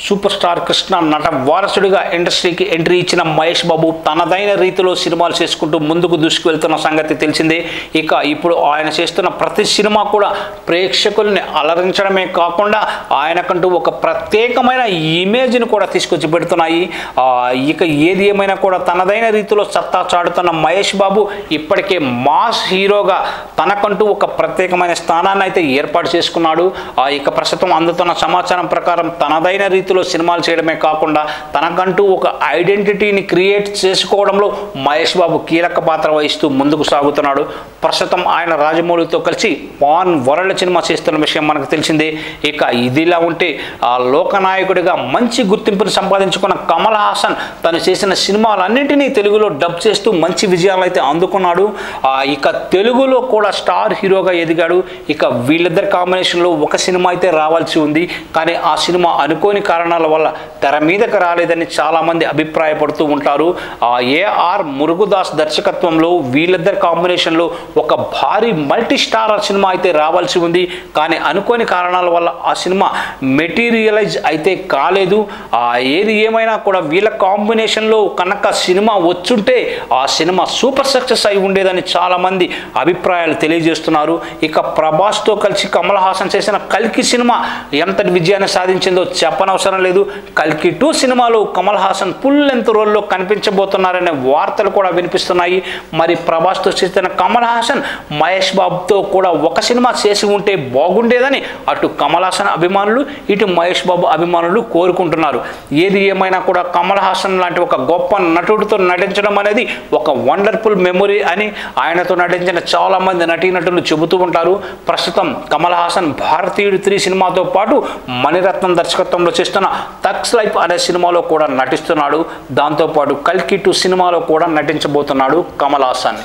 Super star Krishna నట వారసుడిగా ఇండస్ట్రీకి ఎంట్రీ ఇచ్చిన మహేష్ బాబు తనదైన రీతిలో సినిమాలు చేసుకుంటూ ముందుకు దూసుకువెళ్తున్న సంగతి తెలిసిందే. ఇక ఇప్పుడు ఆయన చేస్తున్న ప్రతి సినిమా కూడా ప్రేక్షకుల్ని అలరించడమే కాకుండా ఆయనకంటూ ఒక ప్రత్యేకమైన ఇమేజ్ని కూడా తీసుకొచ్చి పెడుతున్నాయి. ఇక ఏది ఏమైనా కూడా తనదైన రీతిలో సత్తా చాటుతున్న మహేష్ బాబు ఇప్పటికే మాస్ హీరోగా తనకంటూ ఒక ప్రత్యేకమైన స్థానాన్ని అయితే ఏర్పాటు చేసుకున్నాడు. ఇక ప్రస్తుతం అందుతున్న సమాచారం ప్రకారం తనదైన రీతిలో సినిమాలు చేయడమే కాకుండా తనకంటూ ఒక ఐడెంటిటీని క్రియేట్ చేసుకోవడంలో మహేష్ బాబు కీలక పాత్ర వహిస్తూ ముందుకు సాగుతున్నాడు. ప్రస్తుతం ఆయన రాజమౌళితో కలిసి పాన్ వరల్డ్ సినిమా చేస్తున్న విషయం మనకు తెలిసిందే. ఇక ఇదిలా ఉంటే లోకనాయకుడిగా మంచి గుర్తింపును సంపాదించుకున్న కమల్ హాసన్ తను చేసిన సినిమాలన్నింటినీ తెలుగులో డబ్ చేస్తూ మంచి విజయాలు అయితే అందుకున్నాడు. ఇక తెలుగులో కూడా స్టార్ హీరోగా ఎదిగాడు. ఇక వీళ్ళిద్దరి కాంబినేషన్లో ఒక సినిమా అయితే రావాల్సి ఉంది, కానీ ఆ సినిమా అనుకోని కారణాల వల్ల తెర మీదకి రాలేదని చాలామంది అభిప్రాయపడుతూ ఉంటారు. ఏఆర్ మురుగదాస్ దర్శకత్వంలో వీళ్ళిద్దరి కాంబినేషన్లో ఒక భారీ మల్టీ స్టారర్ సినిమా అయితే రావాల్సి ఉంది, కానీ అనుకోని కారణాల వల్ల ఆ సినిమా మెటీరియలైజ్ అయితే కాలేదు. ఏది ఏమైనా కూడా వీళ్ళ కాంబినేషన్లో కనుక సినిమా వచ్చుంటే ఆ సినిమా సూపర్ సక్సెస్ అయి ఉండేదని చాలామంది అభిప్రాయాలు తెలియజేస్తున్నారు. ఇక ప్రభాస్తో కలిసి కమల్ హాసన్ చేసిన కల్కి సినిమా ఎంతటి విజయాన్ని సాధించిందో చెప్పనవసరం లేదు. కల్కి 2 సినిమాలో కమల్ హాసన్ ఫుల్ లెంత్ రోల్లో కనిపించబోతున్నారనే వార్తలు కూడా వినిపిస్తున్నాయి. మరి ప్రభాస్తో చేసిన కమల్ హాసన్ మహేష్ బాబుతో కూడా ఒక సినిమా చేసి ఉంటే బాగుండేదని అటు కమల్ హాసన్ అభిమానులు ఇటు మహేష్ బాబు అభిమానులు కోరుకుంటున్నారు. ఏది ఏమైనా కూడా కమల్ హాసన్ లాంటి ఒక గొప్ప నటుడితో నటించడం అనేది ఒక వండర్ఫుల్ మెమొరీ అని ఆయనతో నటించిన చాలామంది నటీనటులు చెబుతూ ఉంటారు. ప్రస్తుతం కమల్ హాసన్ భారతీయుడు 3 సినిమాతో పాటు మణిరత్నం దర్శకత్వంలో చేస్తున్న థగ్స్ లైఫ్ అనే సినిమాలో కూడా నటిస్తున్నాడు. దాంతోపాటు కల్కి 2 సినిమాలో కూడా నటించబోతున్నాడు కమల్ హాసన్.